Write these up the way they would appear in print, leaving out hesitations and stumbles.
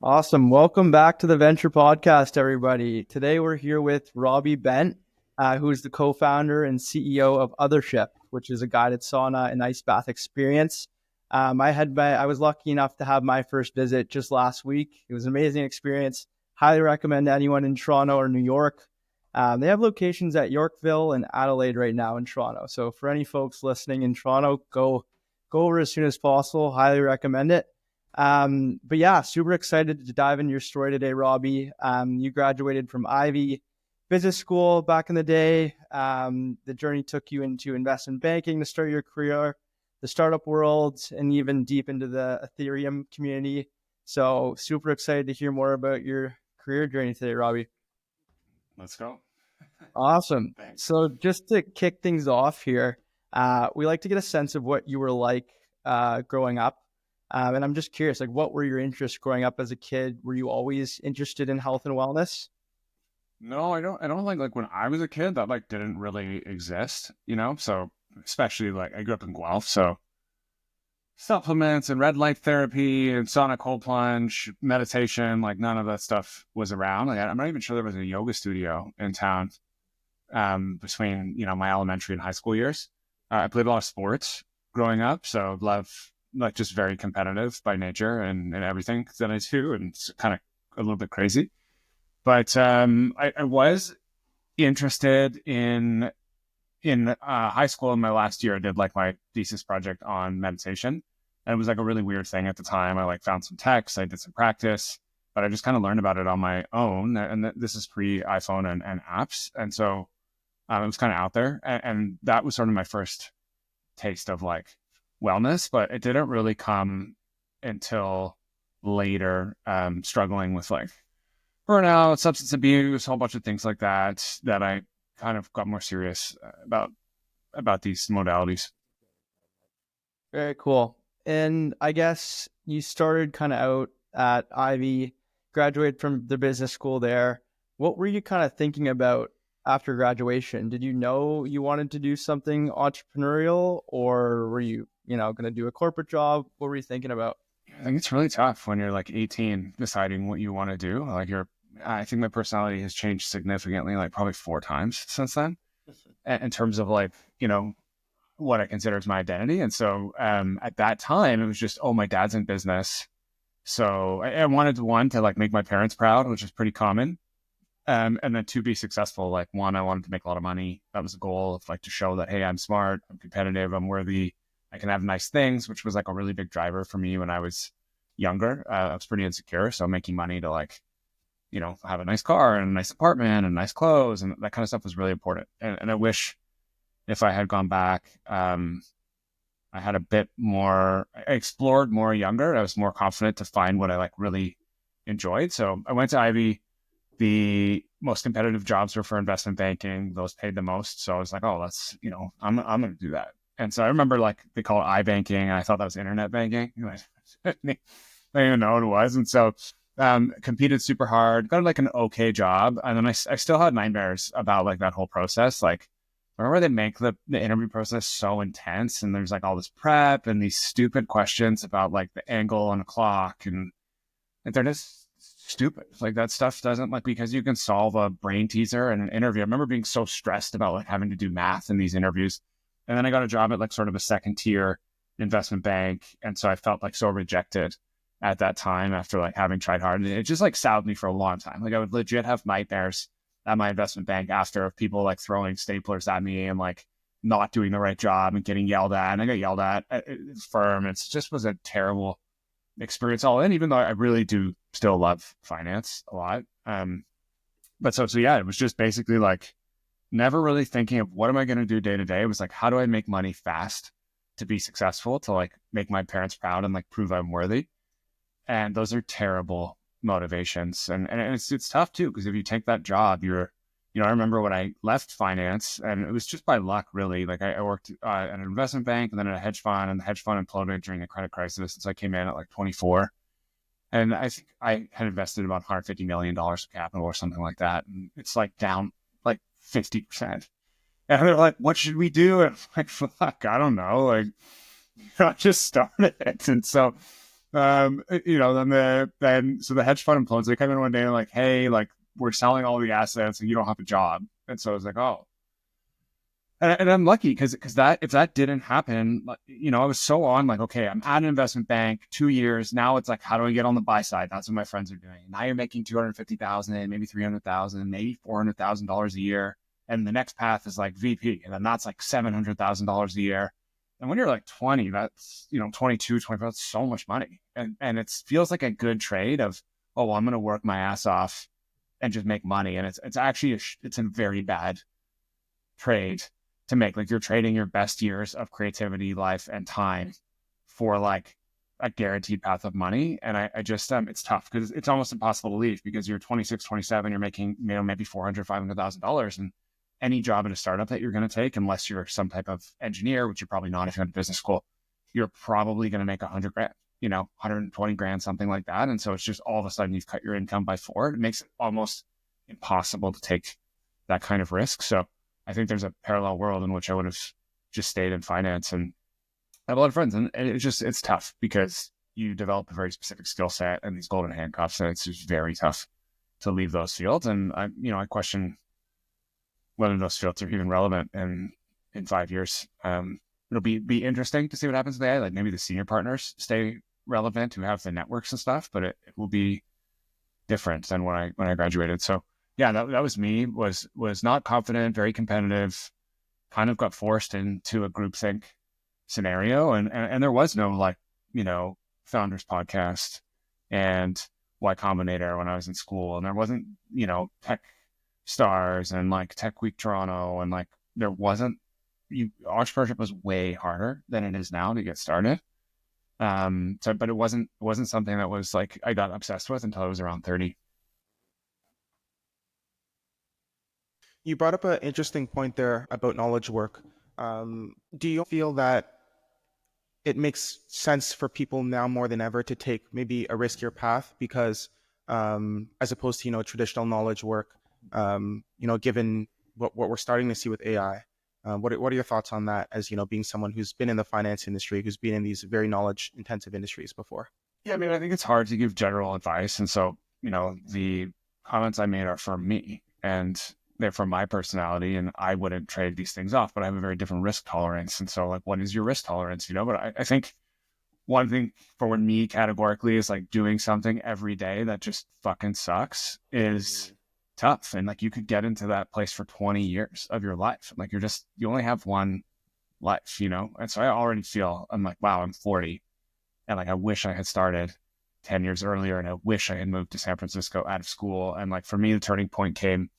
Awesome. Welcome back to the Venture Podcast, everybody. Today we're here with Robbie Bent, who is the co-founder and CEO of Othership, which is a guided sauna and ice bath experience. I was lucky enough to have my first visit just last week. It was an amazing experience. Highly recommend to anyone in Toronto or New York. They have locations at Yorkville and Adelaide right now in Toronto. So for any folks listening in Toronto, go over as soon as possible. Highly recommend it. But yeah, super excited to dive into your story today, Robbie. You graduated from Ivy Business School back in the day. The journey took you into investment banking to start your career, the startup world, and even deep into the Ethereum community. So super excited to hear more about your career journey today, Robbie. Let's go. Awesome. Thanks. So just to kick things off here, we like to get a sense of what you were like growing up. And I'm just curious, like, what were your interests growing up as a kid? Were you always interested in health and wellness? No, I don't think like when I was a kid that like didn't really exist. So especially like I grew up in Guelph, so supplements and red light therapy and sauna cold plunge, meditation, like none of that stuff was around. Like I'm not even sure there was a yoga studio in town between, my elementary and high school years. I played a lot of sports growing up, so love like just very competitive by nature and everything that I do, and it's kind of a little bit crazy. But I was interested in high school. In my last year, I did like my thesis project on meditation, and it was like a really weird thing at the time. I like found some texts, I did some practice, but I just kind of learned about it on my own. And this is pre iPhone and apps, and so it was kind of out there, and that was sort of my first taste of like wellness. But it didn't really come until later, struggling with like burnout, substance abuse, a whole bunch of things like that, that I kind of got more serious about these modalities. Very cool. And I guess you started kind of out at Ivy, graduated from the business school there. What were you kind of thinking about after graduation? Did you know you wanted to do something entrepreneurial, or were you going to do a corporate job? What were you thinking about? I think it's really tough when you're like 18 deciding what you want to do. I think my personality has changed significantly, like probably four times since then, in terms of like, what I consider as my identity. And so at that time, it was just, oh, my dad's in business. So I wanted one to like make my parents proud, which is pretty common. And then to be successful, like one, I wanted to make a lot of money. That was a goal of like to show that, hey, I'm smart, I'm competitive, I'm worthy, I can have nice things, which was like a really big driver for me when I was younger. I was pretty insecure. So making money to like, have a nice car and a nice apartment and nice clothes and that kind of stuff was really important. And I wish if I had gone back, I had a bit more, I explored more younger. I was more confident to find what I like really enjoyed. So I went to Ivy. The most competitive jobs were for investment banking. Those paid the most. So I was like, oh, I'm going to do that. And so I remember like they call it iBanking, and I thought that was internet banking. I didn't even know what it was. And so competed super hard, got like an okay job. And then I still had nightmares about like that whole process. Like, remember they make the interview process so intense, and there's like all this prep and these stupid questions about like the angle on a clock, and they're just stupid. Like that stuff doesn't like, because you can solve a brain teaser in an interview. I remember being so stressed about like having to do math in these interviews. And then I got a job at like sort of a second tier investment bank. And so I felt like so rejected at that time after like having tried hard. And it just like soured me for a long time. Like I would legit have nightmares at my investment bank after, of people like throwing staplers at me and like not doing the right job and getting yelled at. And I got yelled at the firm. It just was a terrible experience all in, even though I really do still love finance a lot. But so yeah, it was just basically like never really thinking of what am I going to do day to day. It was like, how do I make money fast to be successful, to like make my parents proud and like prove I'm worthy. And those are terrible motivations. And it's tough too, because if you take that job, I remember when I left finance, and it was just by luck, really. Like I worked at an investment bank and then at a hedge fund, and the hedge fund imploded during the credit crisis. And so I came in at like 24. And I think I had invested about $150 million of capital or something like that. And it's like down like 50%. And they're like, what should we do? And I'm like, fuck, I don't know. Like, I just started it. And so So the hedge fund implodes. They come in one day and like, hey, like we're selling all the assets and you don't have a job. And so I was like, oh, and I'm lucky because that if that didn't happen, I was so on like, okay, I'm at an investment bank 2 years now. It's like, how do I get on the buy side? That's what my friends are doing. Now you're making 250,000, maybe 300,000, maybe $400,000 a year, and the next path is like VP, and then that's like $700,000 a year. And when you're like 20, that's 22, 25, that's so much money, and it feels like a good trade of, oh, well, I'm going to work my ass off and just make money, and it's actually it's a very bad trade to make. Like you're trading your best years of creativity, life, and time for like a guaranteed path of money. And I just, it's tough because it's almost impossible to leave because you're 26, 27, you're making, maybe $400,000, $500,000. And any job in a startup that you're going to take, unless you're some type of engineer, which you're probably not if you're in business school, you're probably going to make 100 grand, 120 grand, something like that. And so it's just all of a sudden you've cut your income by 4. It makes it almost impossible to take that kind of risk. So I think there's a parallel world in which I would have just stayed in finance, and I have a lot of friends, and it's tough because you develop a very specific skill set and these golden handcuffs, and it's just very tough to leave those fields. And I question whether those fields are even relevant in 5 years. It'll be interesting to see what happens with AI. Like maybe the senior partners stay relevant who have the networks and stuff, but it will be different than when I graduated. So yeah, that was me, was not confident, very competitive, kind of got forced into a groupthink scenario. And there was no founders podcast and Y Combinator when I was in school. And there wasn't, Tech Stars and like Tech Week Toronto. And like, there wasn't, entrepreneurship was way harder than it is now to get started. But it wasn't something that was like, I got obsessed with until I was around 30. You brought up an interesting point there about knowledge work. Do you feel that it makes sense for people now more than ever to take maybe a riskier path because, as opposed to traditional knowledge work, given what we're starting to see with AI? What are your thoughts on that? As being someone who's been in the finance industry, who's been in these very knowledge intensive industries before. Yeah, I mean, I think it's hard to give general advice, and so the comments I made are from me, and they're from my personality, and I wouldn't trade these things off, but I have a very different risk tolerance. And so like, what is your risk tolerance? But I think one thing for me categorically is like doing something every day that just fucking sucks is tough. And like, you could get into that place for 20 years of your life. Like you only have one life, And so I already feel, I'm like, wow, I'm 40. And like, I wish I had started 10 years earlier. And I wish I had moved to San Francisco out of school. And like, for me, the turning point came,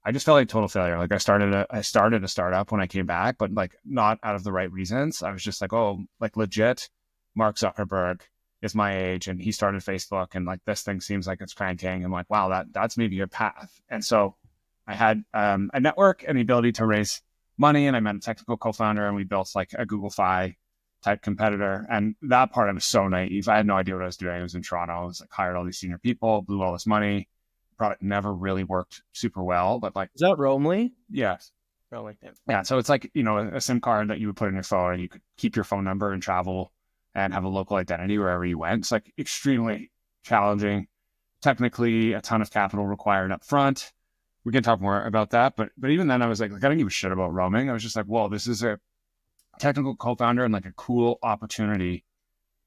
I just felt like total failure. Like I started a startup when I came back, but like not out of the right reasons. I was just like, oh, like legit, Mark Zuckerberg is my age and he started Facebook, and like this thing seems like it's cranking. I'm like, wow, that's maybe a path. And so I had a network and the ability to raise money, and I met a technical co-founder, and we built like a Google Fi type competitor. And that part I was so naive. I had no idea what I was doing. I was in Toronto. I was like hired all these senior people, blew all this money. Product never really worked super well, but like, is that Romley? Yeah. Romley. Yeah. So it's like, a SIM card that you would put in your phone, and you could keep your phone number and travel and have a local identity wherever you went. It's like extremely challenging, technically a ton of capital required up front. We can talk more about that. But even then I was like, I don't give a shit about roaming. I was just like, whoa, this is a technical co-founder and like a cool opportunity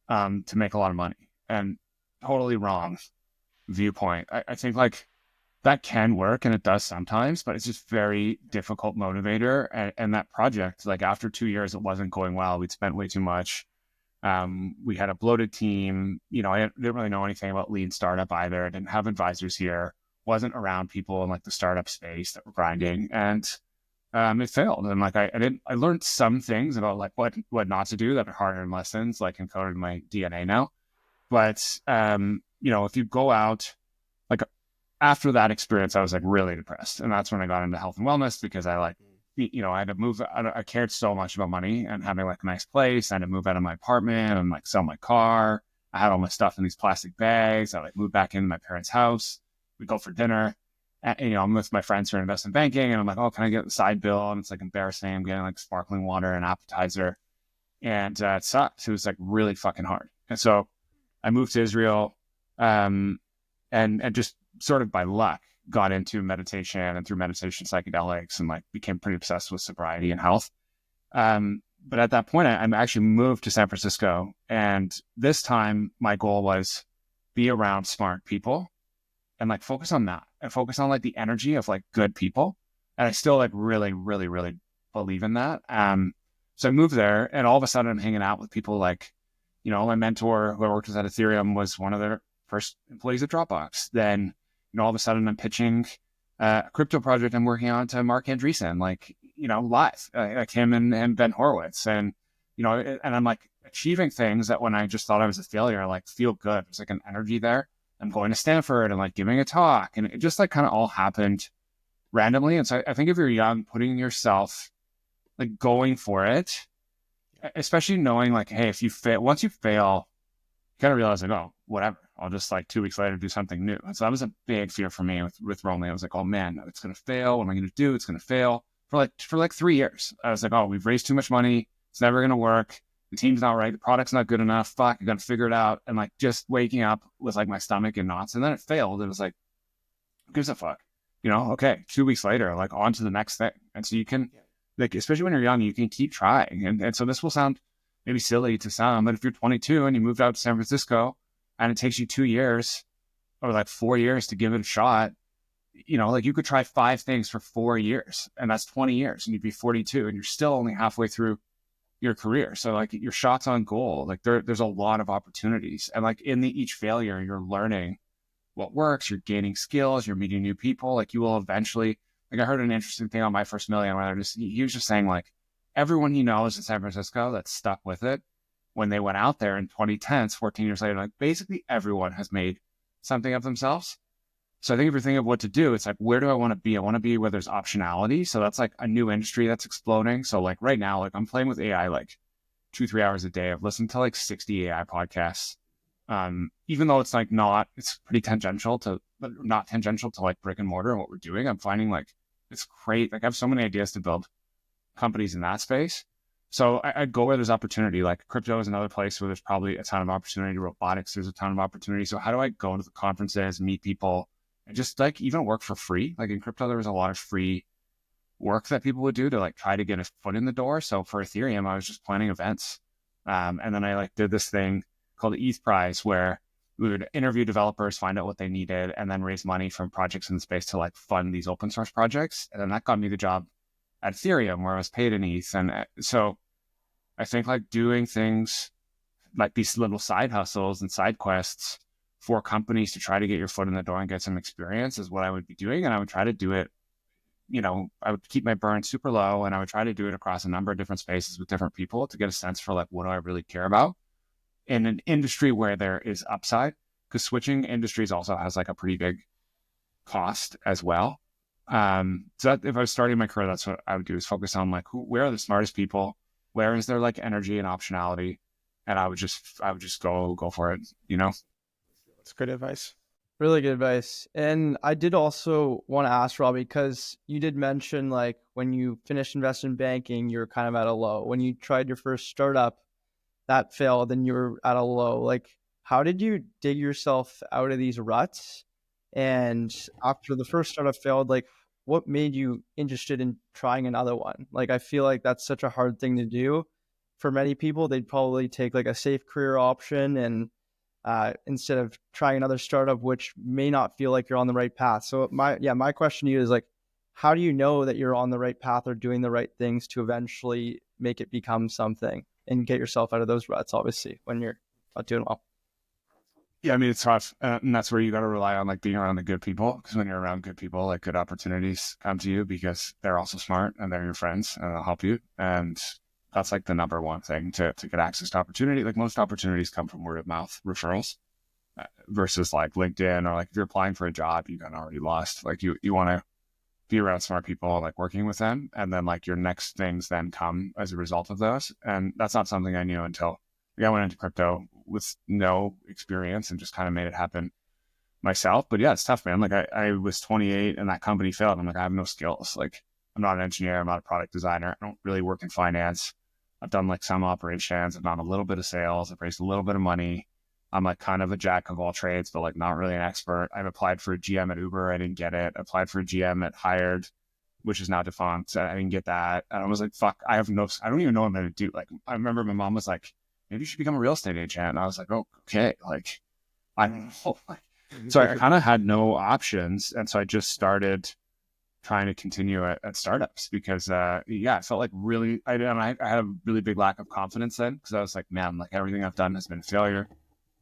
to make a lot of money. And totally wrong viewpoint. I think like that can work, and it does sometimes, but it's just very difficult motivator. And that project, like after 2 years, it wasn't going well. We'd spent way too much. We had a bloated team. I didn't really know anything about lean startup either. I didn't have advisors here. Wasn't around people in like the startup space that were grinding, and it failed. And like I learned some things about like what not to do that are hard-earned lessons, like encoded in my DNA now. But if you go out, like after that experience, I was like really depressed. And that's when I got into health and wellness, because I like, I had to move. I cared so much about money and having like a nice place. I had to move out of my apartment and like sell my car. I had all my stuff in these plastic bags. I like moved back into my parents' house. We go for dinner. And, I'm with my friends who are in investment banking, and I'm like, oh, can I get the side bill? And it's like embarrassing. I'm getting like sparkling water and appetizer. And it sucked. It was like really fucking hard. And so I moved to Israel, and just sort of by luck got into meditation, and through meditation, psychedelics, and like became pretty obsessed with sobriety and health. But at that point, I actually moved to San Francisco, and this time my goal was be around smart people and like focus on that and focus on like the energy of like good people. And I still like really, really, really believe in that. So I moved there, and all of a sudden I'm hanging out with people like, my mentor who I worked with at Ethereum was one of their first employees at Dropbox. Then, all of a sudden I'm pitching a crypto project I'm working on to Mark Andreessen, like, live, like him and Ben Horowitz. And, and I'm like achieving things that when I just thought I was a failure, I like feel good. There's like an energy there. I'm going to Stanford and like giving a talk, and it just like kind of all happened randomly. And so I think if you're young, putting yourself like going for it, especially knowing like, hey, if you fail, once you fail, you kind of realize like, oh, whatever, I'll just like 2 weeks later do something new. And so that was a big fear for me with Romy. I was like, oh man, it's going to fail. What am I going to do? It's going to fail for like 3 years. I was like, oh, we've raised too much money. It's never going to work. The team's not right. The product's not good enough. Fuck, I got to figure it out. And like just waking up with like my stomach in knots. And then it failed. It was like, who gives a fuck? Okay, 2 weeks later, like on to the next thing. And so you can, like, especially when you're young, you can keep trying. And so this will sound maybe silly to some, but if you're 22 and you moved out to San Francisco and it takes you 2 years or like 4 years to give it a shot, like you could try 5 things for 4 years, and that's 20 years, and you'd be 42 and you're still only halfway through your career. So like your shots on goal, like there's a lot of opportunities. And like in each failure, you're learning what works, you're gaining skills, you're meeting new people. Like you will eventually, like I heard an interesting thing on My First Million where he was just saying like everyone he knows in San Francisco that's stuck with it, when they went out there in 2010s, 14 years later, like basically everyone has made something of themselves. So I think if you're thinking of what to do, it's like, where do I want to be? I want to be where there's optionality. So that's like a new industry that's exploding. So like right now, like I'm playing with AI like 2-3 hours a day. I've listened to like 60 AI podcasts. Even though it's like it's pretty tangential but not tangential to like brick and mortar and what we're doing. I'm finding like it's great. Like I have so many ideas to build companies in that space. So I'd go where there's opportunity. Like crypto is another place where there's probably a ton of opportunity. Robotics, there's a ton of opportunity. So how do I go to the conferences, meet people, and just like even work for free? Like in crypto, there was a lot of free work that people would do to like try to get a foot in the door. So for Ethereum, I was just planning events. And then I like did this thing called the ETH Prize where we would interview developers, find out what they needed, and then raise money from projects in the space to like fund these open source projects. And then that got me the job at Ethereum where I was paid in ETH. And so I think like doing things like these little side hustles and side quests for companies to try to get your foot in the door and get some experience is what I would be doing. And I would try to do it, I would keep my burn super low, and I would try to do it across a number of different spaces with different people to get a sense for like, what do I really care about in an industry where there is upside, because switching industries also has like a pretty big cost as well. So that if I was starting my career, that's what I would do, is focus on like, where are the smartest people? Where is there like energy and optionality? And I would just go for it, That's good advice. Really good advice. And I did also want to ask Robbie, because you did mention like when you finished investment banking, you're kind of at a low. When you tried your first startup, that failed, then you were at a low. Like, how did you dig yourself out of these ruts? And after the first startup failed, like what made you interested in trying another one? Like, I feel like that's such a hard thing to do. For many people, they'd probably take like a safe career option and instead of trying another startup, which may not feel like you're on the right path. So my question to you is like, how do you know that you're on the right path or doing the right things to eventually make it become something and get yourself out of those ruts, obviously, when you're not doing well? Yeah, I mean, it's tough. And that's where you got to rely on like being around the good people, because when you're around good people, like good opportunities come to you because they're also smart and they're your friends and they'll help you. And that's like the number one thing to get access to opportunity. Like most opportunities come from word of mouth referrals versus like LinkedIn, or like if you're applying for a job, you got already lost. Like you want to be around smart people, like working with them. And then like your next things then come as a result of those. And that's not something I knew until I went into crypto with no experience and just kind of made it happen myself. But yeah, it's tough, man. Like I was 28 and that company failed. I'm like, I have no skills. Like I'm not an engineer. I'm not a product designer. I don't really work in finance. I've done like some operations. I've done a little bit of sales. I've raised a little bit of money. I'm like kind of a jack of all trades, but like not really an expert. I've applied for a GM at Uber. I didn't get it. Applied for a GM at Hired, which is now defunct. I didn't get that. And I was like, fuck, I don't even know what I'm going to do. Like, I remember my mom was like, maybe you should become a real estate agent. And I was like, oh, okay. Like, I don't know. So I kind of had no options. And so I just started trying to continue at startups because, I felt like really, I had a really big lack of confidence then because I was like, man, like everything I've done has been a failure.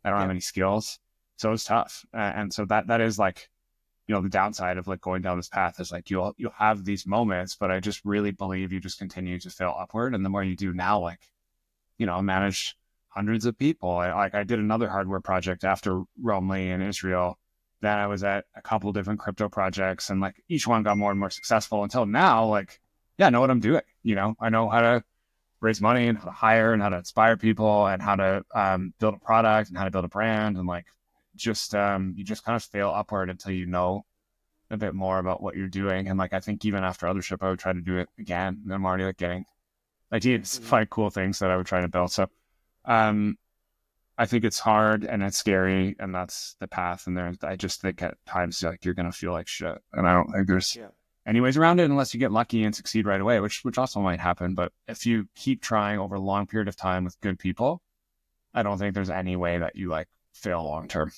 I don't have any skills. So it's tough. And so that is like, the downside of like going down this path is like, you'll have these moments, but I just really believe you just continue to fail upward. And the more you do now, like, manage hundreds of people. I did another hardware project after Romley in Israel. Then I was at a couple different crypto projects and like each one got more and more successful until now, like, I know what I'm doing. I know how to raise money and how to hire and how to inspire people and how to build a product and how to build a brand. And like, just, you just kind of fail upward until you know a bit more about what you're doing. And like, I think even after Othership, I would try to do it again. And I'm already like getting ideas, find cool things that I would try to build. So, I think it's hard and it's scary and that's the path. And I just think at times like you're going to feel like shit. And I don't think there's any ways around it unless you get lucky and succeed right away, which also might happen. But if you keep trying over a long period of time with good people, I don't think there's any way that you like fail long-term.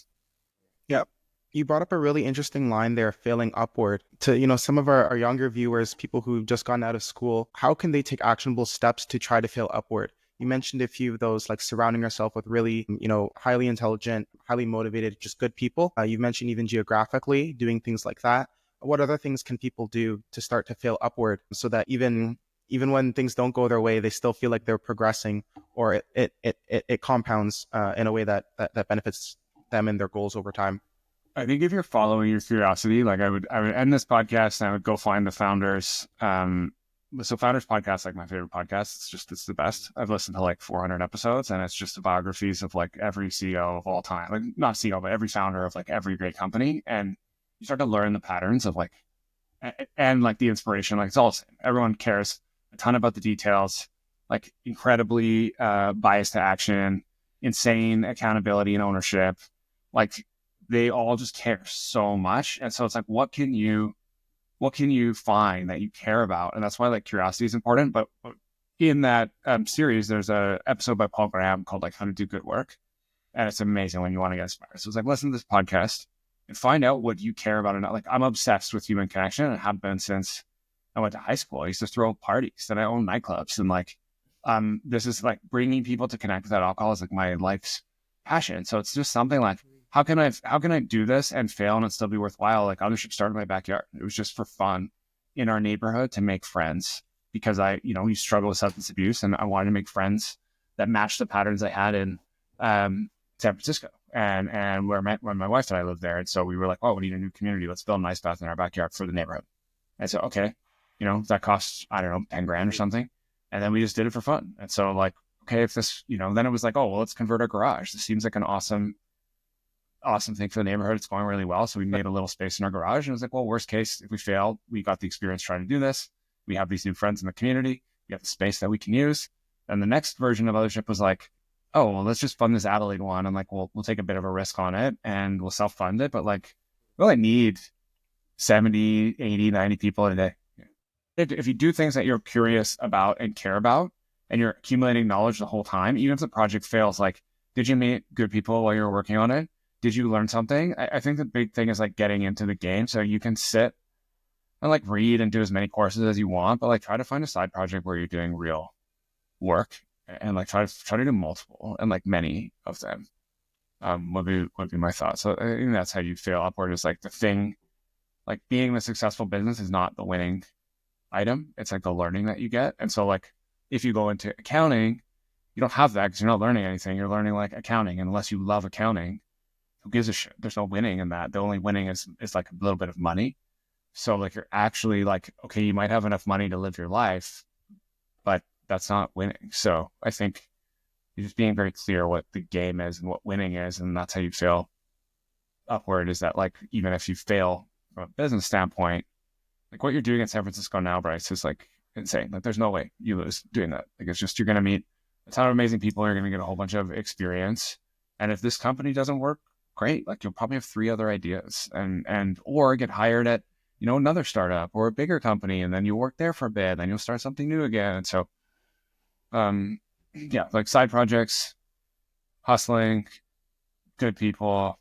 Yeah. You brought up a really interesting line there, failing upward. To, some of our younger viewers, people who've just gotten out of school, how can they take actionable steps to try to fail upward? You mentioned a few of those, like surrounding yourself with really, highly intelligent, highly motivated, just good people. You've mentioned even geographically doing things like that. What other things can people do to start to fail upward so that even when things don't go their way, they still feel like they're progressing, or it compounds in a way that benefits them and their goals over time? I think if you're following your curiosity, like I would end this podcast and I would go find the founders. So Founders Podcast is like my favorite podcast. It's the best. I've listened to like 400 episodes and it's just the biographies of like every CEO of all time, like not CEO, but every founder of like every great company. And you start to learn the patterns of like, and like the inspiration, like it's all the same. Everyone cares a ton about the details, like incredibly biased to action, insane accountability and ownership. Like they all just care so much. And so it's like, what can you find that you care about? And that's why like curiosity is important. But in that series, there's a episode by Paul Graham called like How to Do Good Work. And it's amazing when you want to get inspired. So it's like, listen to this podcast and find out what you care about. And like, I'm obsessed with human connection and have been since I went to high school. I used to throw parties and I own nightclubs. And like, this is like bringing people to connect without alcohol is like my life's passion. So it's just something like, how can I do this and fail and it still be worthwhile? Like Othership started in my backyard. It was just for fun in our neighborhood to make friends because we struggle with substance abuse and I wanted to make friends that matched the patterns I had in San Francisco and where my wife and I lived there. And so we were like, oh, we need a new community. Let's build an ice bath in our backyard for the neighborhood. And so, okay, that costs, I don't know, 10 grand or something. And then we just did it for fun. And so like, okay, if this, then it was like, oh, well, let's convert our garage. This seems like an awesome thing for the neighborhood. It's going really well. So we made a little space in our garage and it was like, well, worst case, if we fail, we got the experience trying to do this. We have these new friends in the community. We have the space that we can use. And the next version of Othership was like, oh, well, let's just fund this Adelaide one. And like, we'll take a bit of a risk on it and we'll self-fund it. But like, we only need 70, 80, 90 people a day. If you do things that you're curious about and care about, and you're accumulating knowledge the whole time, even if the project fails, like, did you meet good people while you were working on it? Did you learn something? I think the big thing is like getting into the game. So you can sit and like read and do as many courses as you want, but like try to find a side project where you're doing real work and like try to do multiple and like many of them. Would be my thoughts. So I think that's how you fail upward is like the thing, like being the successful business is not the winning item. It's like the learning that you get. And so like if you go into accounting, you don't have that because you're not learning anything. You're learning like accounting. And unless you love accounting, who gives a shit? There's no winning in that. The only winning is like a little bit of money. So like you're actually like, okay, you might have enough money to live your life, but that's not winning. So I think you're just being very clear what the game is and what winning is. And that's how you fail upward is that like, even if you fail from a business standpoint, like what you're doing in San Francisco now, Bryce, is like insane. Like there's no way you lose doing that. Like it's just, you're going to meet a ton of amazing people. You're going to get a whole bunch of experience. And if this company doesn't work, great. Like you'll probably have 3 other ideas or get hired at, another startup or a bigger company. And then you work there for a bit, then you'll start something new again. And so, yeah, like side projects, hustling, good people,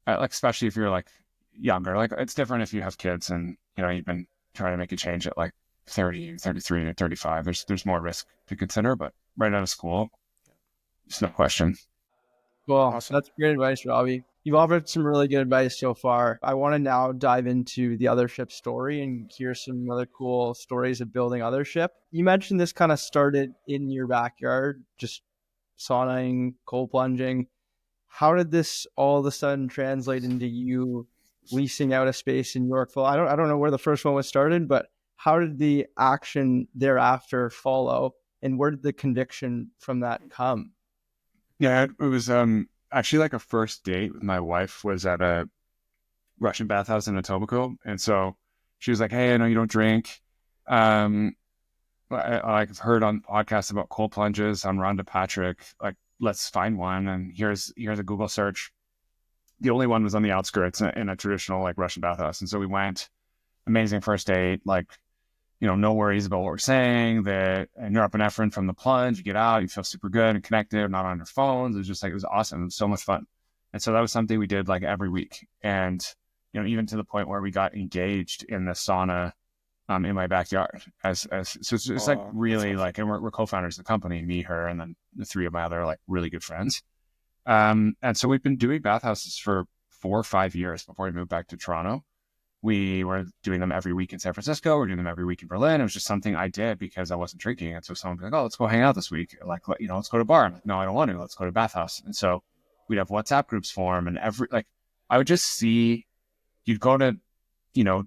like, especially if you're like younger, like it's different if you have kids and, you've been trying to make a change at like 30, 33, or 35. There's more risk to consider, but right out of school, it's no question. Well, Awesome. that's great advice, Robbie. You've offered some really good advice so far. I want to now dive into the Othership story and hear some other cool stories of building Othership. You mentioned this kind of started in your backyard, just saunaing, cold plunging. How did this all of a sudden translate into you leasing out a space in Yorkville? I don't know where the first one was started, but how did the action thereafter follow, and where did the conviction from that come? Yeah, it was actually like a first date with my wife was at a Russian bathhouse in Etobicoke. And so she was like, "Hey, I know you don't drink. I've heard on podcasts about cold plunges on Rhonda Patrick. Like, let's find one." And here's a Google search. The only one was on the outskirts in a traditional like Russian bathhouse. And so we went. Amazing first date. Like, no worries about what we're saying. And you're up and effort from the plunge. You get out, you feel super good and connected, not on your phones. It was just like, it was awesome. It was so much fun. And so that was something we did like every week. And, even to the point where we got engaged in the sauna in my backyard. So it's like really awesome. Like, and we're co-founders of the company, me, her, and then the 3 of my other like really good friends. And so we've been doing bathhouses for 4 or 5 years before we moved back to Toronto. We were doing them every week in San Francisco. We're doing them every week in Berlin. It was just something I did because I wasn't drinking. And so someone would be like, "Oh, let's go hang out this week. Like, let's go to a bar." I'm like, "No, I don't want to. Let's go to a bathhouse." And so we'd have WhatsApp groups form, and I would just see, you'd go to,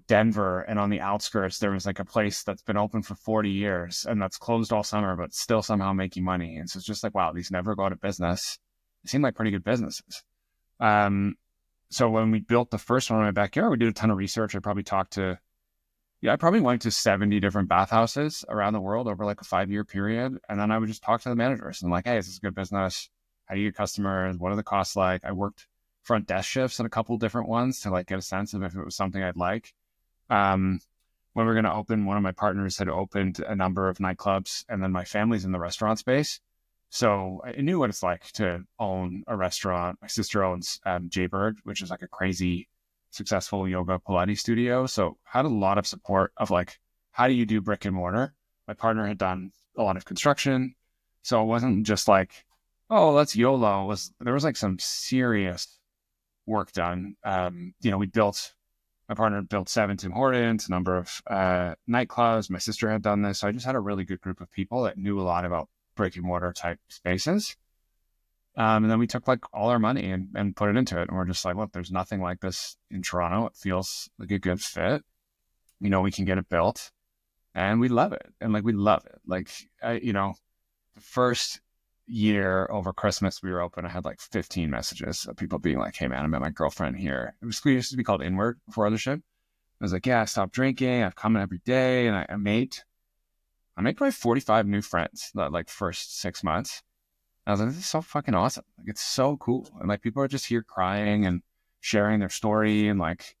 Denver, and on the outskirts, there was like a place that's been open for 40 years and that's closed all summer, but still somehow making money. And so it's just like, wow, these never go out of business. They seem like pretty good businesses. So when we built the first one in my backyard, we did a ton of research. I probably went to 70 different bathhouses around the world over like a 5-year period. And then I would just talk to the managers and like, "Hey, is this a good business? How do you get customers? What are the costs like?" I worked front desk shifts at a couple different ones to like get a sense of if it was something I'd like. When we were going to open, one of my partners had opened a number of nightclubs, and then my family's in the restaurant space. So I knew what it's like to own a restaurant. My sister owns Jaybird, which is like a crazy successful yoga Pilates studio. So had a lot of support of like, how do you do brick and mortar? My partner had done a lot of construction. So it wasn't just like, "Oh, let's YOLO." There was like some serious work done. My partner built 7 Tim Hortons, a number of nightclubs. My sister had done this. So I just had a really good group of people that knew a lot about brick and mortar type spaces. And then we took like all our money and put it into it. And we're just like, look, there's nothing like this in Toronto. It feels like a good fit. We can get it built, and we love it. And like, we love it. Like, the first year over Christmas we were open, I had like 15 messages of people being like, "Hey man, I met my girlfriend here." We used to be called Inward before Othership. I was like, "Yeah, I stopped drinking. I've come in every day." And I made probably 45 new friends that like first 6 months. I was like, "This is so fucking awesome. Like, it's so cool." And like, people are just here crying and sharing their story. And like,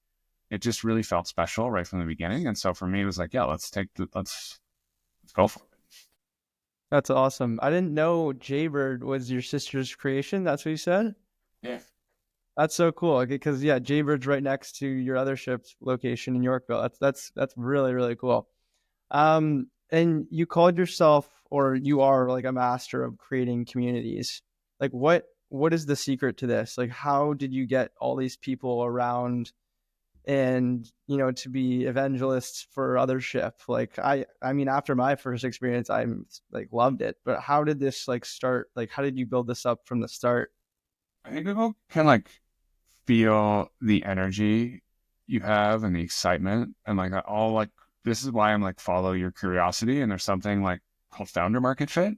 it just really felt special right from the beginning. And so for me, it was like, yeah, let's go for it. That's awesome. I didn't know Jaybird was your sister's creation. That's what you said? Yeah. That's so cool. Because yeah, Jaybird's right next to your Othership location in Yorkville. That's really, really cool. And you called yourself, or you are like a master of creating communities. Like what is the secret to this? Like, how did you get all these people around and, to be evangelists for Othership? Like, I mean, after my first experience, I'm like loved it, but how did this like start? Like, how did you build this up from the start? I think people can like feel the energy you have and the excitement, and like all like, this is why I'm like, follow your curiosity. And there's something like called founder market fit.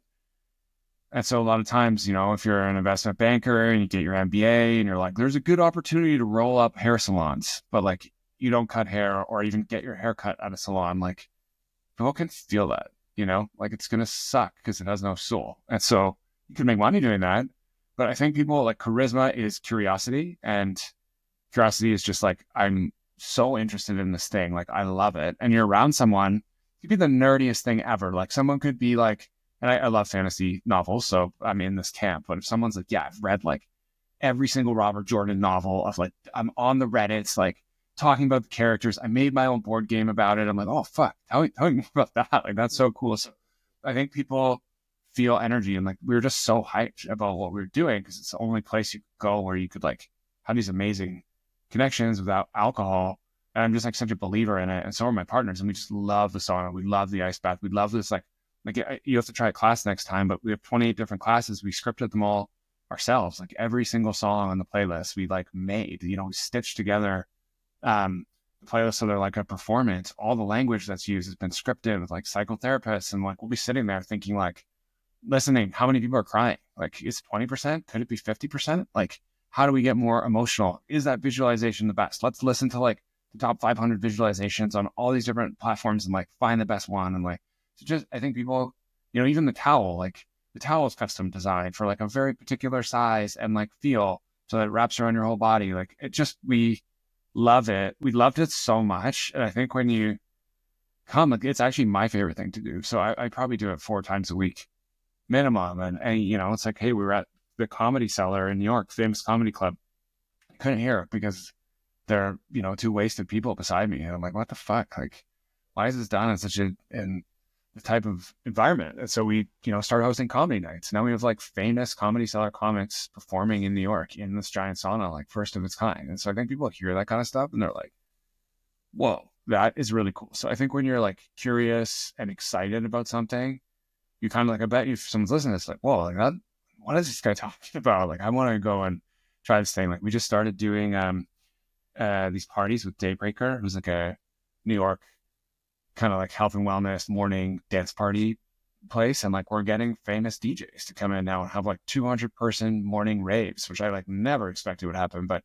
And so a lot of times, if you're an investment banker and you get your MBA and you're like, there's a good opportunity to roll up hair salons, but like, you don't cut hair or even get your hair cut at a salon, like, people can feel that, like, it's going to suck because it has no soul. And so you can make money doing that, But I think people like charisma is curiosity, and curiosity is just like, I'm so interested in this thing. Like, I love it. And you're around someone, it could be the nerdiest thing ever. Like someone could be like, and I love fantasy novels, so I'm in this camp. But if someone's like, yeah, I've read like every single Robert Jordan novel, of like, I'm on the Reddits, like talking about the characters. I made my own board game about it. I'm like, oh fuck, tell me more about that. Like, that's so cool. So I think people feel energy, and like we were just so hyped about what we were doing because it's the only place you could go where you could like have these amazing connections without alcohol. And I'm just like such a believer in it. And so are my partners. And we just love the sauna. We love the ice bath. We love this like you have to try a class next time, but we have 28 different classes. We scripted them all ourselves. Like every single song on the playlist we like made, we stitched together the playlist so they're like a performance. All the language that's used has been scripted with like psychotherapists. And like we'll be sitting there thinking like, listening, how many people are crying? Like, is it 20%? Could it be 50%? Like, how do we get more emotional? Is that visualization the best? Let's listen to like the top 500 visualizations on all these different platforms and like find the best one. And like, so just, I think people, even the towel, like the towel is custom designed for like a very particular size and like feel so that it wraps around your whole body. Like it just, we love it. We loved it so much. And I think when you come, like, it's actually my favorite thing to do. So I probably do it 4 times a week minimum. And it's like, hey, we were at the Comedy Cellar in New York, famous comedy club. I couldn't hear it because there are, 2 wasted people beside me. And I'm like, what the fuck? Like, why is this done in such in the type of environment? And so we, started hosting comedy nights. Now we have like famous Comedy Cellar comics performing in New York in this giant sauna, like first of its kind. And so I think people hear that kind of stuff and they're like, whoa, that is really cool. So I think when you're like curious and excited about something, you kind of like, I bet you if someone's listening, it's like, whoa, like that, what is this guy talking about? Like, I want to go and try this thing. Like we just started doing these parties with Daybreaker. It was like a New York kind of like health and wellness morning dance party place. And like, we're getting famous DJs to come in now and have like 200 person morning raves, which I like never expected would happen, but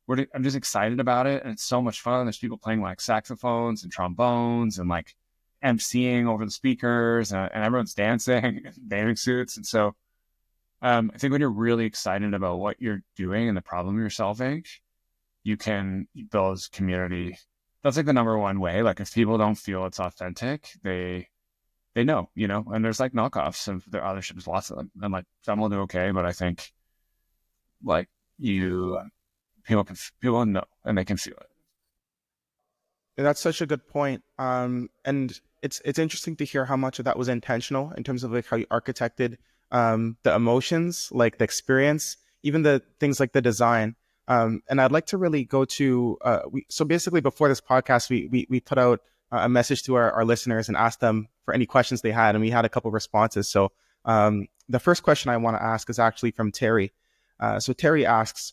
I'm just excited about it. And it's so much fun. There's people playing like saxophones and trombones and like emceeing over the speakers and everyone's dancing in bathing suits. And so I think when you're really excited about what you're doing and the problem you're solving, you can build community. That's like the number one way. Like if people don't feel it's authentic, they know, and there's like knockoffs of their Othership, there's lots of them. And like some will do okay, but I think like people know and they can feel it. That's such a good point. And it's interesting to hear how much of that was intentional in terms of like how you architected the emotions, like the experience, even the things like the design. And I'd like to really go to so basically before this podcast, we put out a message to our listeners and asked them for any questions they had, and we had a couple of responses. So the first question I want to ask is actually from Terry. So Terry asks,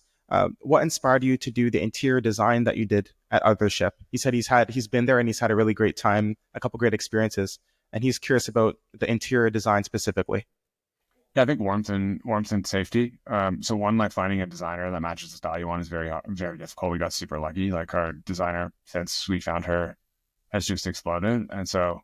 what inspired you to do the interior design that you did at Othership? He said he's been there and he's had a really great time, a couple great experiences, and he's curious about the interior design specifically. Yeah, I think warmth and safety. So one, like finding a designer that matches the style you want is very, very difficult. We got super lucky. Like our designer, since we found her, has just exploded. And so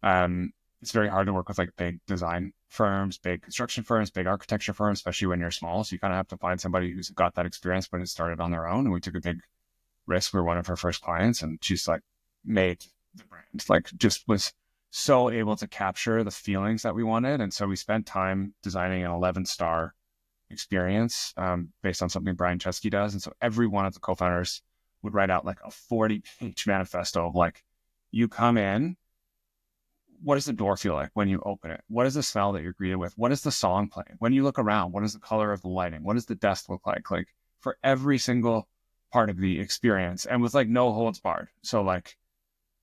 it's very hard to work with like big design firms, big construction firms, big architecture firms, especially when you're small. So you kind of have to find somebody who's got that experience but has started on their own. And we took a big risk. We were one of her first clients, and she's like made the brand, like just was so able to capture the feelings that we wanted. And so we spent time designing an 11-star experience based on something Brian Chesky does. And so every one of the co-founders would write out like a 40-page manifesto of like, you come in, what does the door feel like when you open it? What is the smell that you're greeted with? What is the song playing? When you look around, what is the color of the lighting? What does the desk look like? Like for every single part of the experience, and with like no holds barred. So like,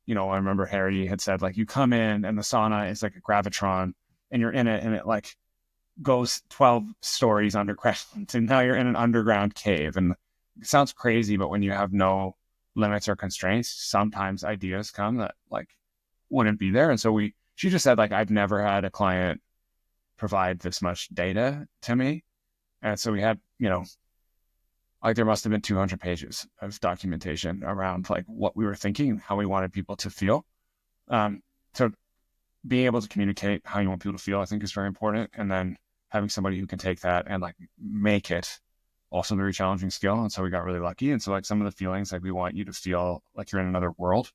I remember Harry had said like, you come in and the sauna is like a gravitron and you're in it and it like goes 12 stories underground and now you're in an underground cave. And it sounds crazy, but when you have no limits or constraints, sometimes ideas come that like wouldn't be there. And so she just said like, I've never had a client provide this much data to me. And so we had, like there must have been 200 pages of documentation around like what we were thinking and how we wanted people to feel. So being able to communicate how you want people to feel, I think is very important. And then having somebody who can take that and like make it also a very challenging skill. And so we got really lucky. And so like some of the feelings, like we want you to feel like you're in another world.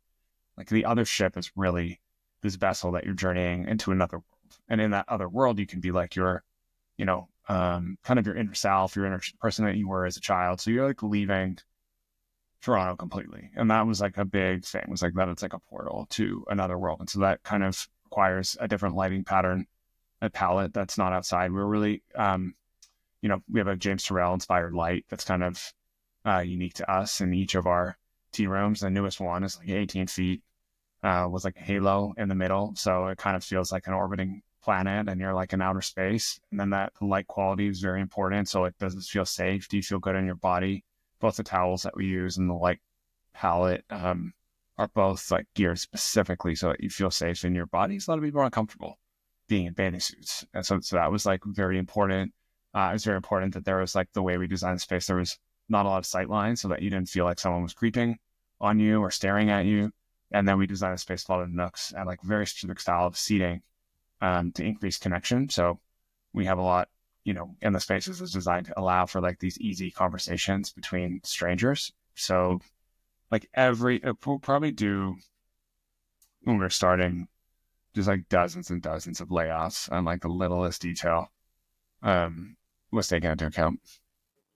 Like the Othership is really this vessel that you're journeying into another world. And in that other world, you can be like your, kind of your inner self, your inner person that you were as a child. So you're like leaving Toronto completely. And that was like a big thing, was like that it's like a portal to another world. And so that kind of requires a different lighting pattern, a palette that's not outside. We're really, we have a James Turrell inspired light that's kind of unique to us in each of our tea rooms. The newest one is like 18 feet, with like a halo in the middle. So it kind of feels like an orbiting planet and you're like in outer space. And then that light quality is very important. So it does it feel safe? Do you feel good in your body? Both the towels that we use and the light palette are both like geared specifically so that you feel safe in your body. So a lot of people are uncomfortable being in bathing suits. And so that was like very important. It was very important that there was like the way we designed the space, there was not a lot of sight lines so that you didn't feel like someone was creeping on you or staring at you. And then we designed a space, a lot of nooks and like very specific style of seating to increase connection. So we have a lot, in the spaces is designed to allow for like these easy conversations between strangers. So like we'll probably do, when we're starting, just like dozens and dozens of layoffs on like the littlest detail was taken into account.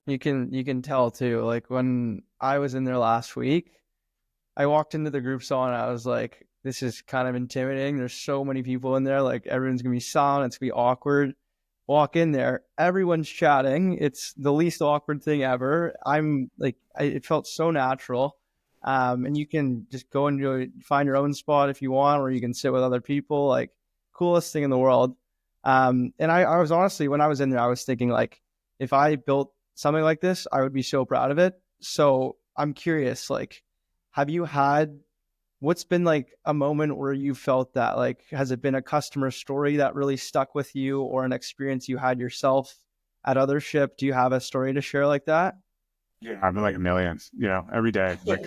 You can tell too. Like when I was in there last week, I walked into the group sauna. I was like, this is kind of intimidating. There's so many people in there. Like everyone's gonna be silent. It's gonna be awkward. Walk in there, everyone's chatting. It's the least awkward thing ever. It felt so natural. And you can just go and find your own spot if you want, or you can sit with other people. Like coolest thing in the world. And I was honestly, when I was in there, I was thinking like, if I built something like this, I would be so proud of it. So I'm curious, like, what's been like a moment where you felt that? Like, has it been a customer story that really stuck with you or an experience you had yourself at Othership? Do you have a story to share like that? Yeah, I've been like a million, every day. Like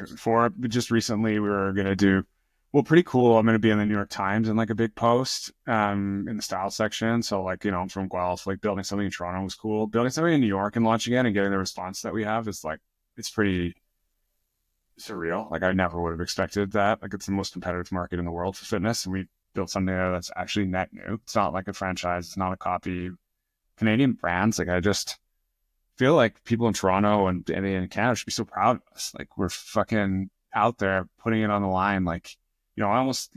just recently we were going to do, well, pretty cool. I'm going to be in the New York Times in like a big post in the style section. So like, I'm from Guelph, like building something in Toronto was cool. Building something in New York and launching it and getting the response that we have is like, it's pretty surreal. Like I never would have expected that. Like it's the most competitive market in the world for fitness. And we built something there that's actually net new. It's not like a franchise. It's not a copy. Canadian brands. Like I just feel like people in Toronto and in Canada should be so proud of us. Like we're fucking out there putting it on the line. Like, I almost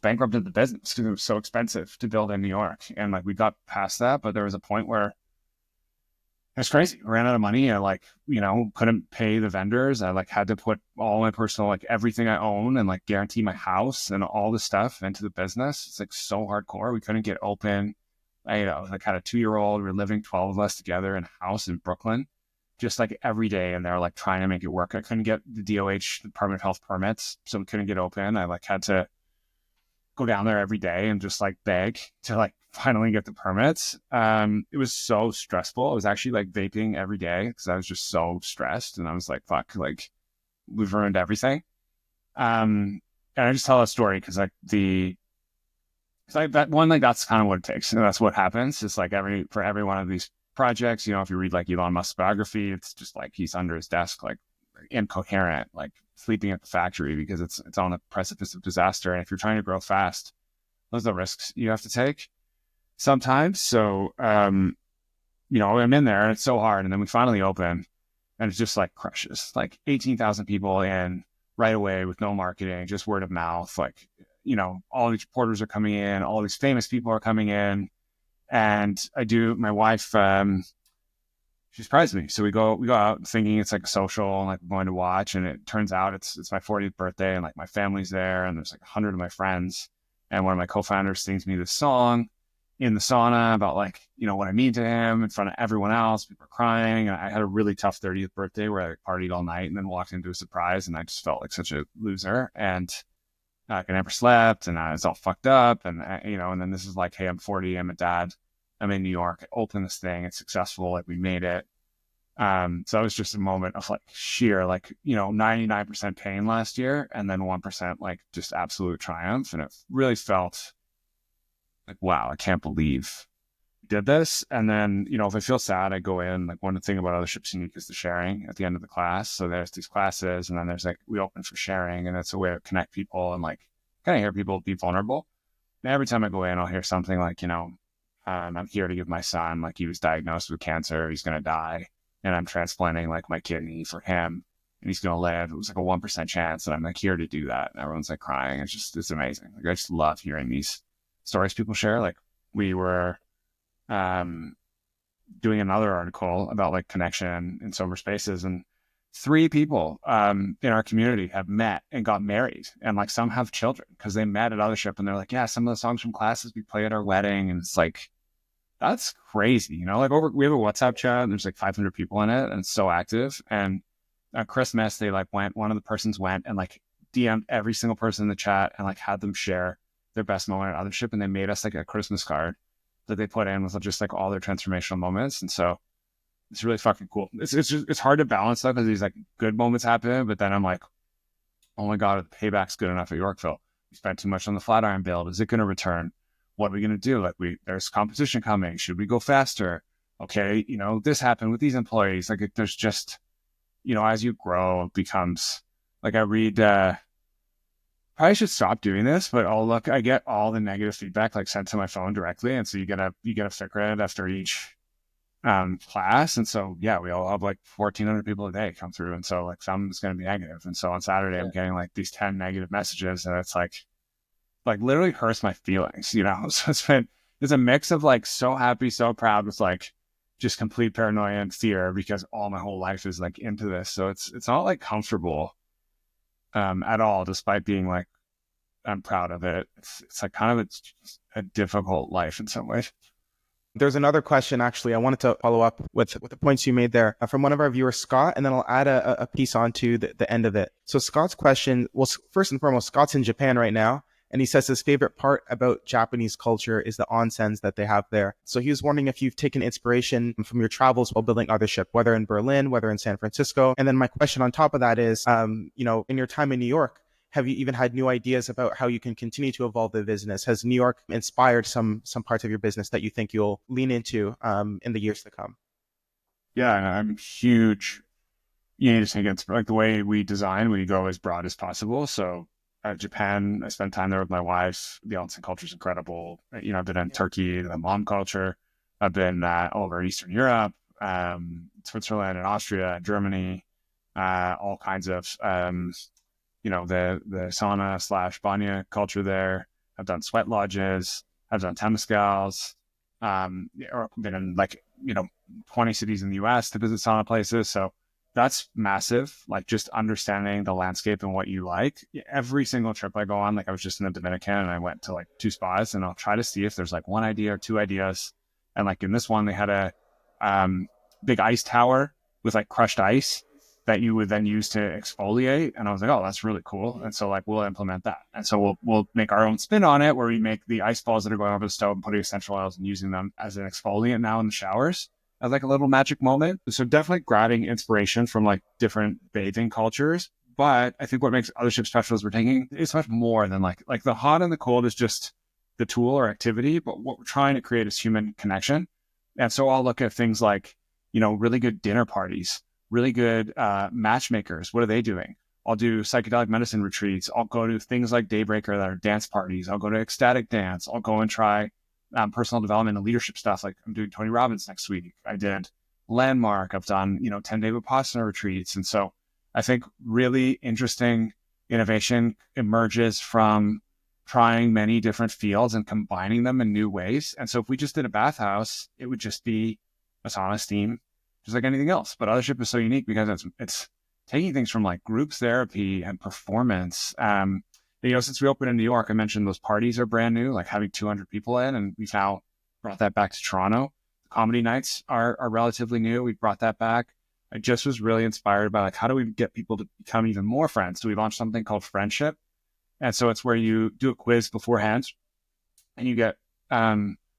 bankrupted the business because it was so expensive to build in New York. And like we got past that, but there was a point where it was crazy. I ran out of money. I like, couldn't pay the vendors. I like had to put all my personal, like everything I own and like guarantee my house and all this stuff into the business. It's like so hardcore. We couldn't get open. I like had a 2-year-old. We were living 12 of us together in a house in Brooklyn, just like every day. And they're like trying to make it work. I couldn't get the DOH, the Department of Health permits. So we couldn't get open. I like had to go down there every day and just like beg to like finally get the permits. It was so stressful. I was actually like vaping every day because I was just so stressed. And I was like, fuck, like we've ruined everything. And I just tell a story because like that's kind of what it takes. And that's what happens. It's like for every one of these projects, if you read like Elon Musk's biography, it's just like he's under his desk, like incoherent, like sleeping at the factory because it's on a precipice of disaster. And if you're trying to grow fast, those are the risks you have to take sometimes. So, I'm in there and it's so hard. And then we finally open and it's just like crushes, like 18,000 people in right away with no marketing, just word of mouth. Like, all these reporters are coming in, all these famous people are coming in. And my wife, she surprised me. So we go out thinking it's like a social and like we're going to watch. And it turns out it's my 40th birthday and like my family's there and there's like 100 of my friends. And one of my co-founders sings me this song in the sauna about like, what I mean to him in front of everyone else. People are crying. And I had a really tough 30th birthday where I partied all night and then walked into a surprise. And I just felt like such a loser. And I never slept and I was all fucked up. And, and then this is like, hey, I'm 40. I'm a dad. I'm in New York. I opened this thing. It's successful. Like we made it. So it was just a moment of like sheer, like, 99% pain last year and then 1% like just absolute triumph. And it really felt like, wow, I can't believe we did this. And then, if I feel sad, I go in. Like, one thing about Othership's unique is the sharing at the end of the class. So there's these classes, and then there's like, we open for sharing, and it's a way to connect people and like kind of hear people be vulnerable. And every time I go in, I'll hear something like, I'm here to give my son, like, he was diagnosed with cancer, he's going to die, and I'm transplanting like my kidney for him, and he's going to live. It was like a 1% chance, and I'm like here to do that. And everyone's like crying. It's amazing. Like, I just love hearing these stories people share. Like, we were doing another article about like connection in sober spaces, and 3 people in our community have met and got married, and like some have children because they met at Othership, and they're like, yeah, some of the songs from classes we play at our wedding. And it's like, that's crazy, like we have a WhatsApp chat, and there's like 500 people in it, and it's so active. And at Christmas, they like one of the persons went and like DM'd every single person in the chat and like had them share their best moment at Othership, and they made us like a Christmas card that they put in with just like all their transformational moments. And so it's really fucking cool. It's hard to balance that because these like good moments happen, but then I'm like, oh my God, the payback's good enough at Yorkville. We spent too much on the Flatiron build. Is it going to return? What are we going to do? Like, there's competition coming. Should we go faster? Okay, this happened with these employees. Like, there's just, as you grow, it becomes like, I read, probably should stop doing this, but I get all the negative feedback like sent to my phone directly. And so you get a sticker after each class. And so, yeah, we all have like 1,400 people a day come through. And so like some is going to be negative. And so on Saturday, I'm getting like these 10 negative messages, and it's like literally hurts my feelings, So it's a mix of like so happy, so proud with like just complete paranoia and fear because all my whole life is like into this. So it's not like comfortable at all, despite being like, I'm proud of it. It's like kind of a difficult life in some ways. There's another question, actually. I wanted to follow up with the points you made there from one of our viewers, Scott, and then I'll add a piece onto the end of it. So Scott's question, well, first and foremost, Scott's in Japan right now, and he says his favorite part about Japanese culture is the onsens that they have there. So he was wondering if you've taken inspiration from your travels while building Othership, whether in Berlin, whether in San Francisco. And then my question on top of that is, in your time in New York, have you even had new ideas about how you can continue to evolve the business? Has New York inspired some parts of your business that you think you'll lean into in the years to come? Yeah, and I'm huge. You need to think it's like the way we design, we go as broad as possible. So at Japan, I spent time there with my wife. The onsen culture is incredible. I've been in Turkey, the mom culture. I've been all over Eastern Europe, Switzerland and Austria, Germany, all kinds of the sauna / banya culture there. I've done sweat lodges. I've done temescals. Or been in 20 cities in the US to visit sauna places. So that's massive. Like, just understanding the landscape and what you like. Every single trip I go on, like I was just in the Dominican and I went to like 2 spas, and I'll try to see if there's like 1 idea or 2 ideas. And like in this one, they had a big ice tower with like crushed ice that you would then use to exfoliate. And I was like, oh, that's really cool. And so like, we'll implement that. And so we'll make our own spin on it, where we make the ice balls that are going over the stove and putting essential oils and using them as an exfoliant now in the showers as like a little magic moment. So definitely grabbing inspiration from like different bathing cultures. But I think what makes Othership special is we're taking, it's much more than like the hot and the cold is just the tool or activity, but what we're trying to create is human connection. And so I'll look at things like, really good dinner parties, really good matchmakers. What are they doing? I'll do psychedelic medicine retreats. I'll go to things like Daybreaker that are dance parties. I'll go to ecstatic dance. I'll go and try personal development and leadership stuff. Like, I'm doing Tony Robbins next week. I did Landmark. I've done, 10-day Vipassana retreats. And so I think really interesting innovation emerges from trying many different fields and combining them in new ways. And so if we just did a bathhouse, it would just be a sauna, steam, just like anything else. But Othership is so unique because it's taking things from like group therapy and performance. Since we opened in New York, I mentioned those parties are brand new, like having 200 people in, and we've now brought that back to Toronto. The comedy nights are relatively new. We brought that back. I just was really inspired by like, how do we get people to become even more friends? So we launched something called Friendship. And so it's where you do a quiz beforehand and you get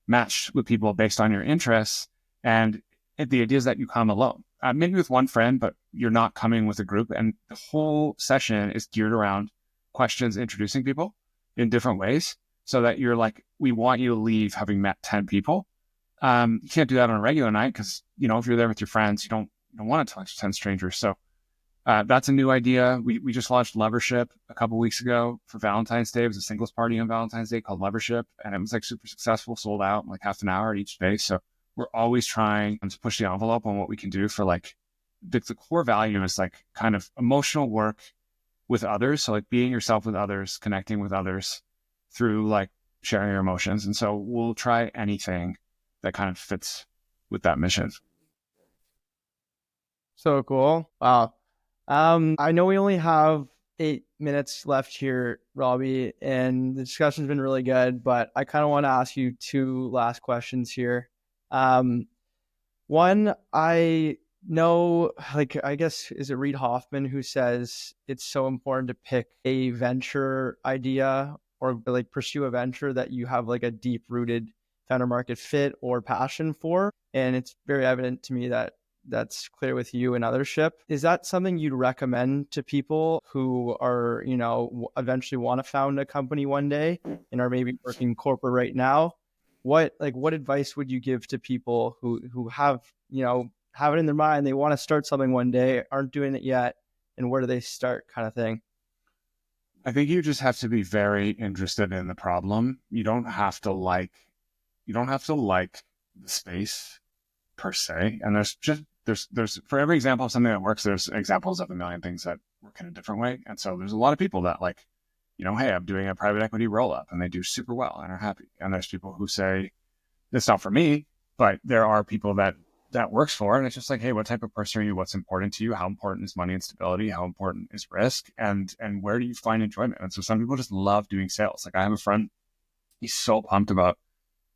matched with people based on your interests. And the idea is that you come alone, maybe with one friend, but you're not coming with a group. And the whole session is geared around questions, introducing people in different ways, so that you're like, we want you to leave having met 10 people. You can't do that on a regular night because, if you're there with your friends, you don't want to touch 10 strangers. So that's a new idea. We just launched Levership a couple weeks ago for Valentine's Day. It was a singles party on Valentine's Day called Levership, and it was like super successful, sold out in like half an hour at each space. So we're always trying to push the envelope on what we can do for like the core value is like kind of emotional work with others. So like being yourself with others, connecting with others through like sharing your emotions. And so we'll try anything that kind of fits with that mission. So cool. Wow. I know we only have 8 minutes left here, Robbie, and the discussion's been really good, but I kind of want to ask you two last questions here. Um, One, I know, like, I guess, is it Reid Hoffman who says it's so important to pick a venture idea or like pursue a venture that you have like a deep rooted founder market fit or passion for? And it's very evident to me that that's clear with you and Othership. Is that something you'd recommend to people who are, eventually want to found a company one day and are maybe working corporate right now? What advice would you give to people who have have it in their mind, they want to start something one day, aren't doing it yet, and where do they start, kind of thing? I think you just have to be very interested in the problem. You don't have to like the space per se. And there's for every example of something that works, there's examples of a million things that work in a different way. And so there's a lot of people that like, hey, I'm doing a private equity roll up and they do super well and are happy. And there's people who say, it's not for me, but there are people that works for. And it's just like, hey, what type of person are you? What's important to you? How important is money and stability? How important is risk? And where do you find enjoyment? And so some people just love doing sales. Like I have a friend, he's so pumped about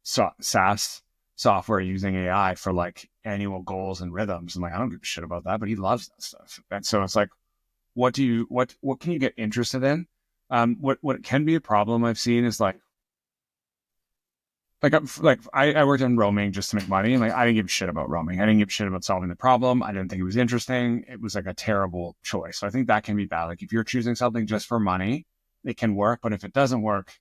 SaaS software using AI for like annual goals and rhythms. And like, I don't give a shit about that, but he loves that stuff. And so it's like, what can you get interested in? What can be a problem I've seen is like I worked in roaming just to make money, and like I didn't give a shit about roaming. I didn't give a shit about solving the problem. I didn't think it was interesting. It was like a terrible choice. So I think that can be bad. Like if you're choosing something just for money, it can work. But if it doesn't work,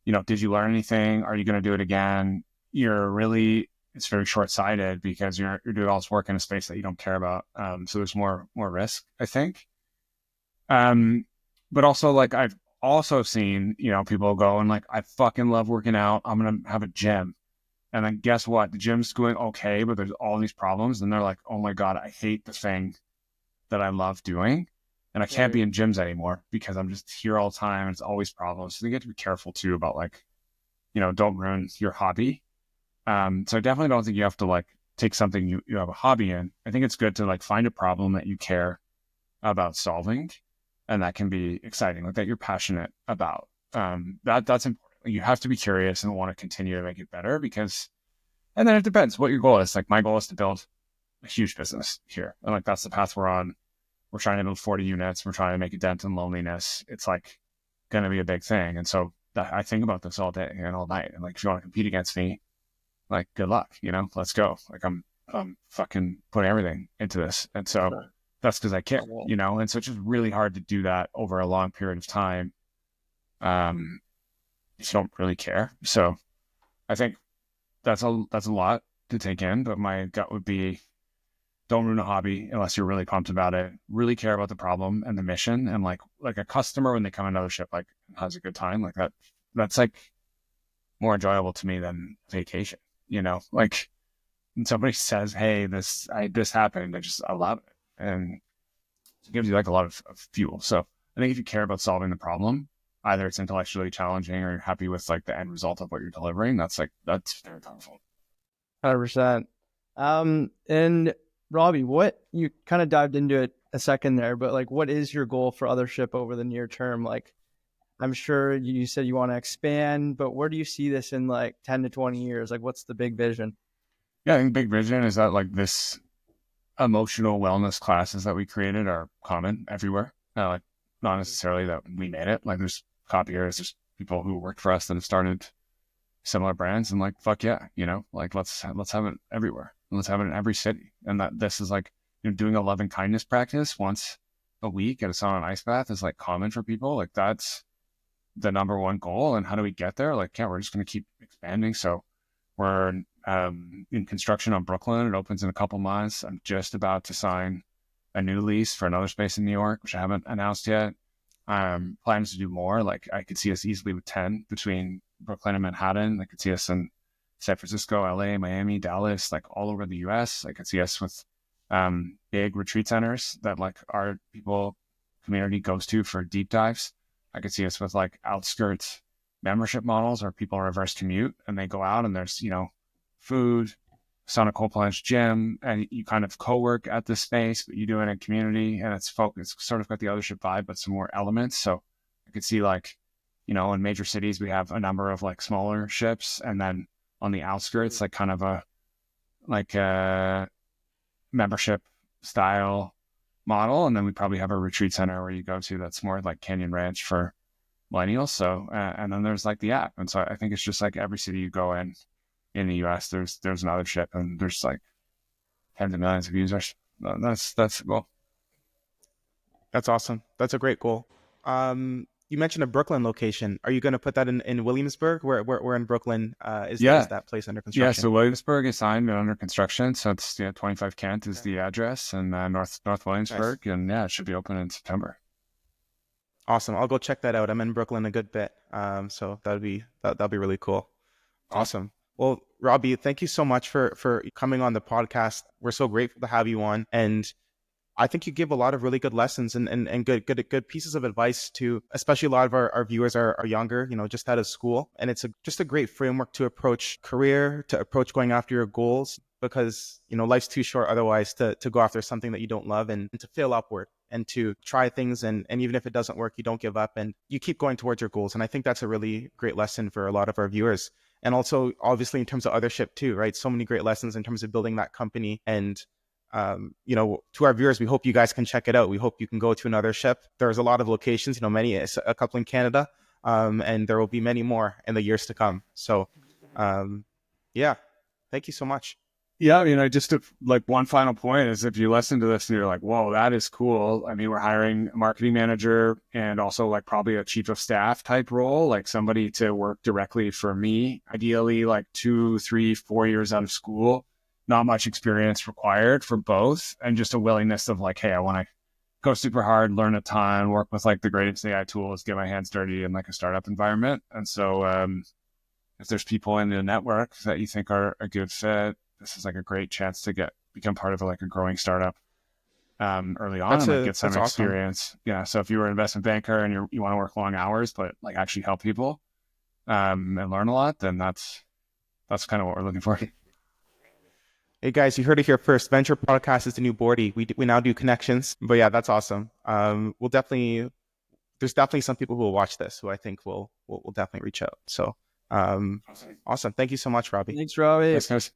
did you learn anything? Are you going to do it again? It's very short-sighted because you're doing all this work in a space that you don't care about. So there's more risk, I think. But also like I've also seen, people go and like, I fucking love working out. I'm going to have a gym. And then guess what? The gym's going okay, but there's all these problems. And they're like, oh my God, I hate the thing that I love doing. And I can't be in gyms anymore because I'm just here all the time. And it's always problems. So you have to be careful too about like, don't ruin your hobby. So I definitely don't think you have to like take something you have a hobby in. I think it's good to like find a problem that you care about solving. And that can be exciting, like that you're passionate about. That's important. You have to be curious and want to continue to make it better and then it depends what your goal is. Like my goal is to build a huge business here. And like, that's the path we're on. We're trying to build 40 units. We're trying to make a dent in loneliness. It's like going to be a big thing. And so I think about this all day and all night. And like, if you want to compete against me, like, good luck, let's go. Like I'm fucking putting everything into this. And so that's because I care, and so it's just really hard to do that over a long period of time. If you don't really care. So I think that's a lot to take in, but my gut would be don't ruin a hobby unless you're really pumped about it, really care about the problem and the mission. And like a customer, when they come on Othership, like has a good time, like that's like more enjoyable to me than vacation, like when somebody says, hey, this happened, I love it. And it gives you like a lot of fuel. So I think if you care about solving the problem, either it's intellectually challenging or you're happy with like the end result of what you're delivering, that's very powerful. 100%. And Robbie, what you kind of dived into it a second there, but like, what is your goal for Othership over the near term? Like, I'm sure you said you want to expand, but where do you see this in like 10 to 20 years? Like, what's the big vision? Yeah, I think big vision is that like this emotional wellness classes that we created are common everywhere. Like not necessarily that we made it. Like there's copiers, there's people who worked for us that have started similar brands, and like fuck yeah, like let's have it everywhere. Let's have it in every city. And that this is like doing a love and kindness practice once a week at a sauna and ice bath is like common for people. Like that's the number one goal. And how do we get there? Like, yeah, we're just going to keep expanding. So we're in construction on Brooklyn. It opens in a couple months. I'm just about to sign a new lease for another space in New York, which I haven't announced yet. Plans to do more. Like I could see us easily with 10 between Brooklyn and Manhattan. I could see us in San Francisco, LA, Miami, Dallas, like all over the US. I could see us with big retreat centers that like our community goes to for deep dives. I could see us with like outskirts membership models where people reverse commute and they go out and there's, food, sauna, cold plunge, gym, and you kind of co-work at the space, but you do it in a community and it's focused, sort of got the Othership vibe, but some more elements. So I could see like, in major cities, we have a number of like smaller ships, and then on the outskirts, like kind of a membership style model. And then we probably have a retreat center where you go to that's more like Canyon Ranch for millennials. So, and then there's like the app. And so I think it's just like every city you go in the US, there's an Othership, and there's like tens of millions of users. That's the goal. That's awesome. That's a great goal. You mentioned a Brooklyn location. Are you going to put that in Williamsburg? Where in Brooklyn is that place under construction? Yeah, so Williamsburg is signed and under construction. So it's 25 Kent is the address, and North Williamsburg, nice. And yeah, it should be open in September. Awesome. I'll go check that out. I'm in Brooklyn a good bit, so that'll be really cool. Awesome. Well, Robbie, thank you so much for coming on the podcast. We're so grateful to have you on, and I think you give a lot of really good lessons and good pieces of advice to, especially a lot of our viewers are younger, just out of school. And it's just a great framework to approach career, to approach going after your goals, because, life's too short otherwise to go after something that you don't love, and to fail upward and to try things. And even if it doesn't work, you don't give up and you keep going towards your goals. And I think that's a really great lesson for a lot of our viewers. And also, obviously, in terms of Othership too, right? So many great lessons in terms of building that company. And to our viewers, we hope you guys can check it out. We hope you can go to an Othership. There's a lot of locations, a couple in Canada, and there will be many more in the years to come. So, yeah, thank you so much. Yeah, just like one final point is, if you listen to this and you're like, whoa, that is cool. I mean, we're hiring a marketing manager and also like probably a chief of staff type role, like somebody to work directly for me, ideally like 2, 3, 4 years out of school. Not much experience required for both, and just a willingness of like, hey, I want to go super hard, learn a ton, work with like the greatest AI tools, get my hands dirty in like a startup environment. And so if there's people in the network that you think are a good fit, this is like a great chance to become part of a growing startup early on and get some experience. Awesome. Yeah. So if you were an investment banker and you want to work long hours, but like actually help people and learn a lot, then that's kind of what we're looking for. Hey guys, you heard it here first. Venture Podcast is the new Boardy. We now do connections, but yeah, that's awesome. There's definitely some people who will watch this who I think will definitely reach out. So awesome. Thank you so much, Robbie. Thanks, Robbie. Thanks, guys.